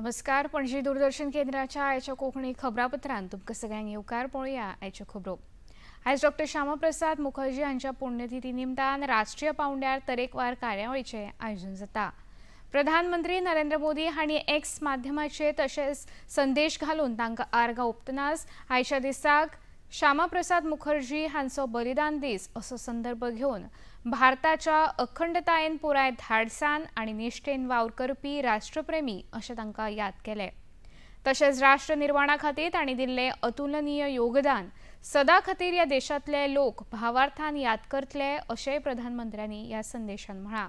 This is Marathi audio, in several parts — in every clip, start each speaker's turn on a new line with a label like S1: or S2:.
S1: नमस्कार. पणजी दूरदर्शन केंद्राच्या आयच्या कोकणी खबरापत्रांत तुमकां सगळ्यांक येवकार. पळोवया आयच्यो खबरो. आयज डॉक्टर श्यामाप्रसाद मुखर्जी हांच्या पुण्यतिथी निमतान राष्ट्रीय पांवड्यार तरेकवार कार्यावळीचें आयोजन जाता. प्रधानमंत्री नरेंद्र मोदी हांणी एक्स माध्यमाचेर तशेंच संदेश घालून तांकां आर्गां ओंपतनाच आयच्या दिसाक श्यामाप्रसाद मुखर्जी हांचो बलिदान दीस असो संदर्भ घेवन भारताच्या अखंडतायेन पुराय धाडसान आनी निश्ठेन वावर करपी राष्ट्रप्रेमी अशें तांकां याद केलें. तशेंच राष्ट्र निर्माणा खातीर तांणी दिल्लें अतुलनीय योगदान सदा खातीर ह्या देशांतले लोक भावार्थान याद करतले अशेंय प्रधानमंत्र्यांनी ह्या संदेशांत म्हळां.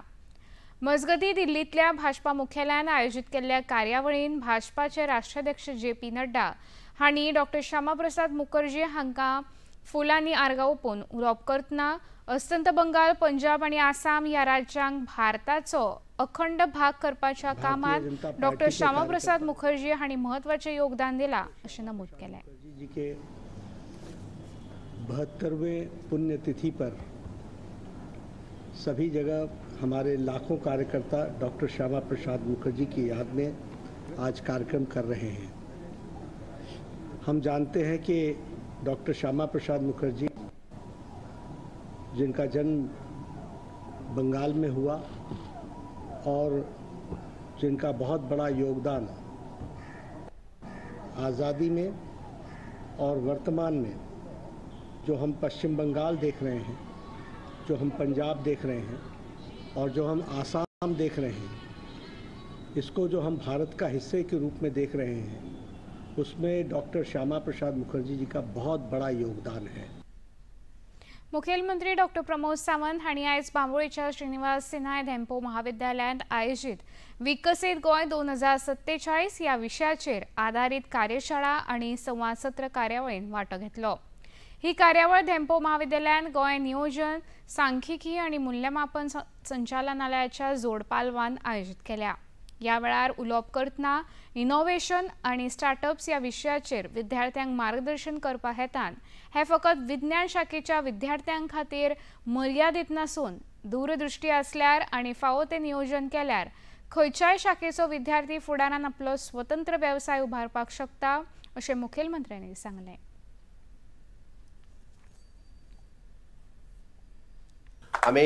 S1: मजगतीं दिल्लींतल्या भाजपा मुख्यालयान आयोजीत केल्ल्या कार्यावळींत भाजपाचे राष्ट्राध्यक्ष जे.पी. नड्डा हांणी डॉक्टर श्यामाप्रसाद मुखर्जी हांकां फुलांनी आर्गां ओंपून उलोवप करतना अस्तंत बंगाल, पंजाब आनी आसाम ह्या राज्यांक भारताचो अखंड भाग करपाच्या कामात डॉक्टर श्यामाप्रसाद मुखर्जी हांणी महत्वाचें योगदान दिलां अशें नमूद केलें.
S2: 72वें पुण्यतिथि पर सभी जगह हमारे लाखों कार्यकर्ता डॉक्टर श्यामा प्रसाद मुखर्जी की याद में आज कार्यक्रम कर रहे हैं. हम जानते हैं कि डॉक्टर श्यामा प्रसाद मुखर्जी, जिनका जन्म बंगाल में हुआ और जिनका बहुत बड़ा योगदान आज़ादी में और वर्तमान में जो हम पश्चिम बंगाल देख रहे हैं, जो हम पंजाब देख रहे हैं और जो हम आसाम देख रहे हैं, इसको जो हम भारत का हिस्से के रूप में देख रहे हैं, उसमें डॉक्टर श्यामा प्रसाद मुखर्जी जी का बहुत बड़ा योगदान है.
S1: मुखेलमंत्री डॉक्टर प्रमोद सावंत हांणी आयज बांबोळीच्या श्रीनिवास सिन्हा धेंपो महाविद्यालयांत आयोजीत विकसीत गोंय 2047 ह्या विशयाचेर आधारीत कार्यशाळा आनी संवाद सत्र कार्यावळींत वांटो घेतलो. ही कार्यावळ धेंपो महाविद्यालयान गोंय नियोजन, सांख्यिकी आनी मूल्यमापन संचालनालयाच्या जोड पालवान आयोजीत केल्या. ह्या वेळार उलोवप करतना इनोव्हेशन आनी स्टार्टअप्स ह्या विशयाचेर विद्यार्थ्यांक मार्गदर्शन करपा हेतान हे फकत विज्ञान शाखेच्या विद्यार्थ्यां खातीर मर्यादित नसून दूरदृष्टी आसल्यार आनी फावो तें नियोजन केल्यार खंयच्याय शाखेचो विद्यार्थी फुडारान आपलो स्वतंत्र वेवसाय उबारपाक शकता अशें मुखेलमंत्र्यांनी सांगलें.
S3: आमी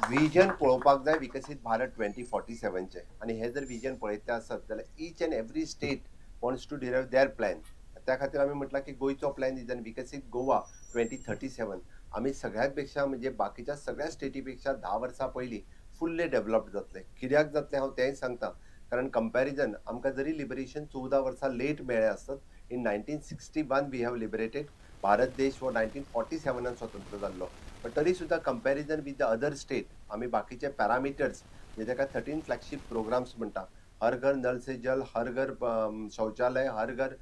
S3: विजन पळोवपाक जाय विकसीत भारत 2047 आनी हे जर विजन पळयता आसत जाल्यार each and every state wants to derive their plan. त्या खातीर आमी म्हटलां की गोंयचो प्लॅन इज विकसीत गोवा 2037. आमी सगळ्यात पेक्षा म्हणजे बाकीच्या सगळ्या स्टेटी पेक्षा 10 वर्सां पयलीं फुल्ली डेव्हलप्ड जातले. कित्याक जातले हांव तेंय सांगता, कारण कंपॅरिजन आमकां जरी लिबरेशन 14 वर्सां लेट मेळ्ळें आसत. In 1961 we have liberated Bharat देश हो 1947 स्वतंत्र जाल्लो. पण तरी सुद्धा comparison with the other state आमी बाकीचे पॅरामिटर्स जे ताका 13 फ्लॅगशीप प्रोग्राम्स म्हणटा, हर घर नल से जल, हर घर शौचालय, हर घर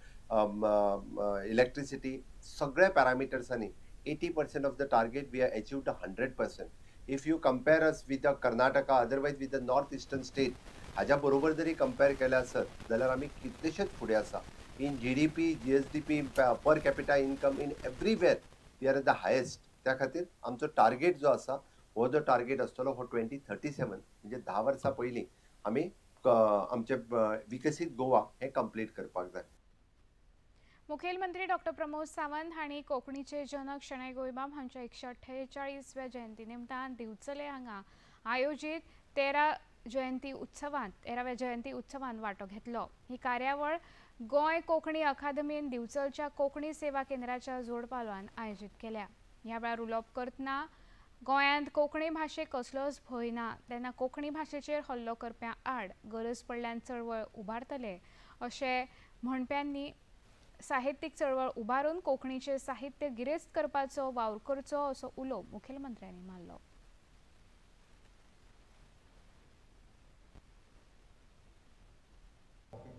S3: इलेक्ट्रिसिटी, सगळ्या पॅरामिटर्सांनी 80% of the target we are achieved 100%. If you compare us with the Karnataka, otherwise with the north eastern state, हाज्या बरोबर जरी कंपेअर केले आसत जाल्यार आमी कितलेशेच फुडें आसा. In GDP, GSDP, per capita income, in everywhere we are at the highest. त्या खातीर आमचो टार्गेट जो आसा हो जो टार्गेट आसतलो हो 2037 म्हणजे 10 वर्सां पयलीं आमी आमचे विकसीत गोवा हे कंप्लीट करपाक जाय.
S1: मुखेलमंत्री डॉक्टर प्रमोद सावंत हांणी कोंकणीचे जनक शणै गोंयबाब हांच्या 148व्या जयंती निमतान दिवचले हांगा आयोजीत 13व्या जयंती उत्सवांत वांटो घेतलो. ही कार्यावळ गोंय कोंकणी अकादमीन दिवचलच्या कोंकणी सेवा केंद्राच्या जोड पालवान आयोजीत केल्या. ह्या वेळार उलोवप करतना गोंयांत कोंकणी भाशेक कसलोच भंय ना तेन्ना कोंकणी भाशेचेर हल्लो करप्यां आड गरज पडल्यान चळवळ उबारतले अशें म्हणप्यांनी साहित्यीक चळवळ उबारून कोंकणीचें साहित्य गिरेस्त करपाचो वावर करचो असो उलो मुखेलमंत्र्यांनी मारलो.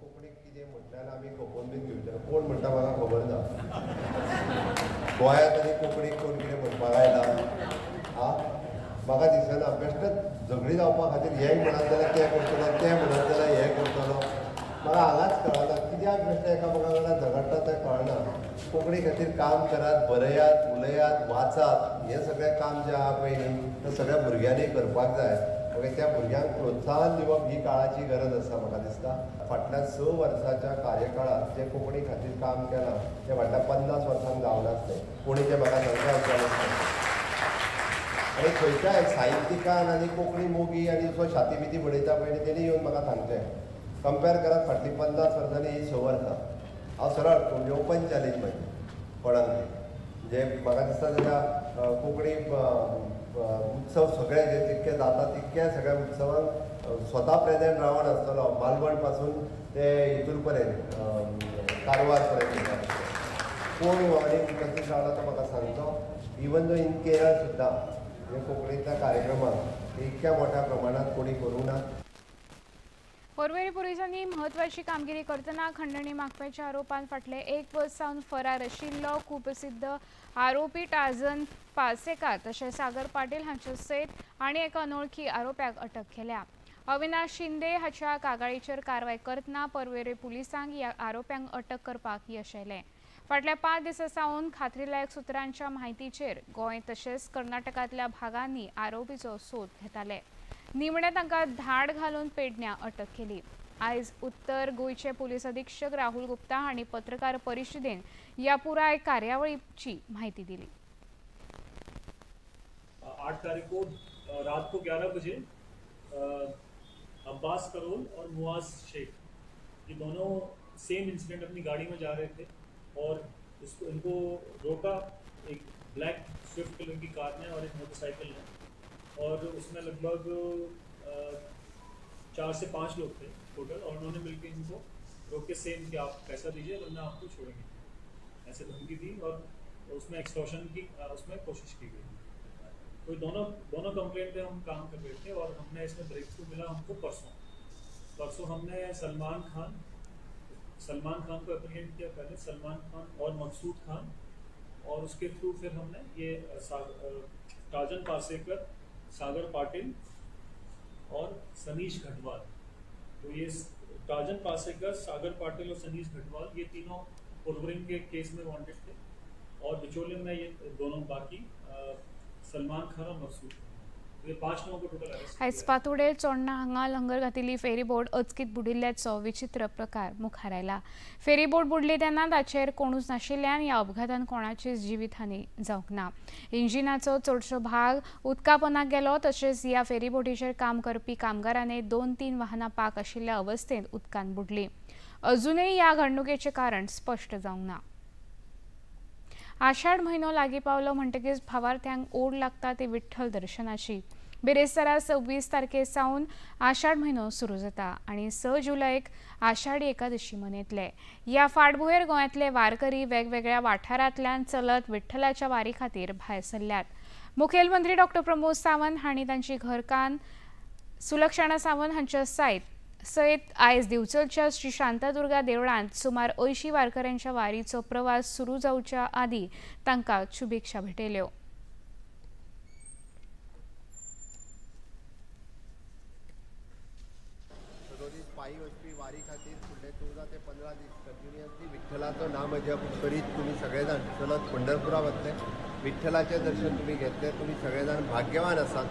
S4: कोंकणीक कितें म्हटल्यार आमी खपोवन बीन घेवचे कोण म्हणटा म्हाका खबर ना. गोंयांत आनी कोंकणीक कोण कितें म्हणपाक आयला म्हाका दिसना. बेश्टेच झगडी जावपा खातीर हें म्हणत जाल्यार तें करतलो, तें म्हणत जाल्यार हें करतलो. म्हाका हांगाच कळना कित्याक बेश्टे एकामेका वांगडा झगडटा तें कळना. कोंकणी खातीर काम करात, बरयात, उलयात, वाचात. हें सगळें काम जें आहा पळय न्ही तें सगळ्या भुरग्यांनी करपाक जाय. ओके, त्या भुरग्यांक प्रोत्साहन दिवप ही काळाची गरज आसा म्हाका दिसता. फाटल्या 6 वर्साच्या कार्यकाळात जे कोंकणी खातीर काम केलां ते फाटल्या 50 वर्सांक जावनासलें. कोणी ते म्हाका सांगता आसता. आनी खंयच्याय साहित्यिकान आनी कोंकणी मोगी आनी जो छाती बिती बडयता पळय तेणी येवन म्हाका सांगचें. कंपेर करात फाटलीं 50 वर्सांनी ही 6 वर्सां. हांव सरळ म्हणजे ओपन चॅलेंज म्हाजी कोणाक म्हणजे म्हाका दिसता जाल्यार कोंकणी उत्सव सगळे जे जितके जाता तितके सगळ्या उत्सवांक स्वता प्रेजेंट रावन आसतलो. मालवण पासून ते हितूर पर्यंत कारवार पर्यंत कोण आनी कशें रावला तो म्हाका सांगचो. इवन दो इन केरळ सुद्दां कोंकणींतल्या कार्यक्रमाक इतक्या मोठ्या प्रमाणात कोणी करूं ना.
S1: पर्वेरी पुलिसांनी महत्वाची कामगिरी करतना खंडणी मागपाच्या आरोपान फाटले 1 वर्स सावन फरार आशिल्लो कुप्रसिद्ध आरोपी टार्झन पार्सेकार तशेंच सागर पाटील हांचे सयत आनी एका अनवळखी आरोप्याक अटक केल्या. अविनाश शिंदे हाच्या कागाळीचेर कारवाय करतना पर्वेरी पुलिसांक ह्या आरोप्यांक अटक करपाक यश आयलें. फाटल्या 5 दिसां सावन खात्रीलायक सुत्रांच्या म्हायतीचेर गोंय तशेंच कर्नाटकांतल्या भागांनी आरोपीचो सोद घेताले. निमणे तांकां धाड घालून पेडण्यां अटक केली. आयज उत्तर गोंयचे पुलीस अधीक्षक राहुल गुप्ता हांणी पत्रकार परिशदेन ह्या पुराय कार्यावळीची म्हायती दिली.
S5: 8 तारीख को रात को 11 बजे अब्बास करोल और मुआज शेख ये दोनों सेम इंसिडेंट अपनी गाड़ी में जा रहे थे और इनको रोका एक ब्लैक स्विफ्ट कलर की कार ने और एक मोटरसाइकिल ने, और उसमें लगभग 4 से 5 लोग थे टोटल, और उन्होंने मिलकर इनको रोक के सेम कि आप पैसा दीजिए वरना आपको छोड़ेंगे, ऐसे धमकी दी और उसमें एक्सटॉर्शन की उसमें कोशिश की गई. तो दोनों कंप्लेंट पे हम काम कर रहे थे और हमने इसमें ब्रेक थ्रू मिला हमको परसों हमने सलमान खान को एप्रीहेंड किया पहले, सलमान खान और मकसूद खान, और उसके थ्रू फिर हमने ये टार्झन पार्सेकर, सागर पाटिल और सनीश घटवाल. तो ये टार्झन पार्सेकर, सागर पाटिल और सनीश घटवाल ये तीनों पुरवरिंग के केस में वांटेड थे, और बिचौलियन में ये दोनों बाकी सलमान खान और मकसूद.
S1: आयज पातोडेर चोडणा हांगा लंगर घातिल्ली फेरी बोट अचकीत बुडिल्ल्याचो विचित्र प्रकार मुखार आयला. फेरी बोट बुडली तेन्ना ताचेर कोणूच नाशिल्ल्यान ह्या अपघातान कोणाचीच जिवीतहानी जावंक ना. इंजिनाचो चडसो भाग उदका पोंदाक गेलो, तशेंच ह्या फेरी बोटीचेर काम करपी कामगारांनी 2-3 वाहनां पाक आशिल्ल्या अवस्थेंत उदकांत बुडली. अजूनय ह्या घडणुकेचें कारण स्पश्ट जावंक ना. आषाढ म्हयनो लागीं पावलो म्हणटकीच भावार्थ्यांक ओड लागता ती विठ्ठल दर्शनाची. बिरेस्तारा 26 तारखे सावन आषाढ म्हयनो सुरू जाता आनी 6 जुलैक आषाढी एकादशी मनयतले. ह्या फाटभुंयेर गोंयांतले वारकरी वेगवेगळ्या वाठारांतल्यान चलत विठ्ठलाच्या वारी खातीर भायर सरल्यात. मुखेलमंत्री डॉ. प्रमोद सावंत हांणी तांची घरकान्न सुलक्षणा सावंत हांच्या सयत आयज दिवचलच्या श्री शांतादुर्गा देवळांत सुमार 80 वारकऱ्यांच्या वारीचो प्रवास सुरू जावच्या आदीं तांकां शुभेच्छा भेटयल्यो.
S4: पायी वचपी वारी खातीर फुडले 14 ते 15 दीस कंटिन्युअसली विठ्ठलाचं नाम जप करीत तुम्ही सगळेजाण चलत पंढरपुरा वतले. विठ्ठलाचें दर्शन तुम्ही घेतले. तुम्ही सगळेजाण भाग्यवान आसात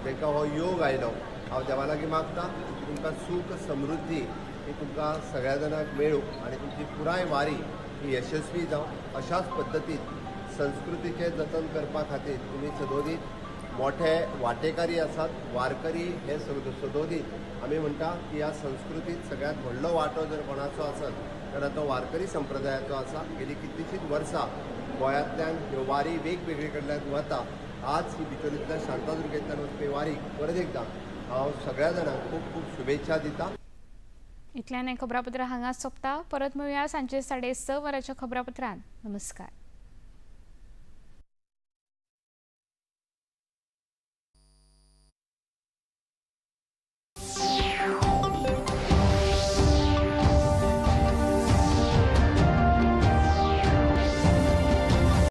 S4: तांकां हो योग आयलो. हांव देवा लागीं मागता की तुमकां सूख समृद्धी ही तुमकां सगळ्या जाणांक मेळूं आनी तुमची पुराय वारी ही यशस्वी जावं. अशाच पद्दतीन संस्कृतीचें जतन करपा खातीर तुमी सदोदीत मोठे वांटेकारी आसात. वारकरी हे सदोदीत आमी म्हणटा की ह्या संस्कृतीत सगळ्यांत व्हडलो वांटो जर कोणाचो आसत जाल्यार तो वारकरी संप्रदायाचो आसा. गेली कितलीशींच वर्सां गोंयांतल्यान ह्यो वारी वेगवेगळे कडल्यान वता. आज ही भितरतल्या शांतादुर्गेंतल्यान वचपी वारीक परत एकदां हांव सगळ्या जाणांक खूब खूब शुभेच्छा दिता.
S1: इतल्यान हें खबरापत्र हांगाच सोंपता. परत मेळुया सांजे 6:30 वरांच्या खबरापत्रांत. नमस्कार.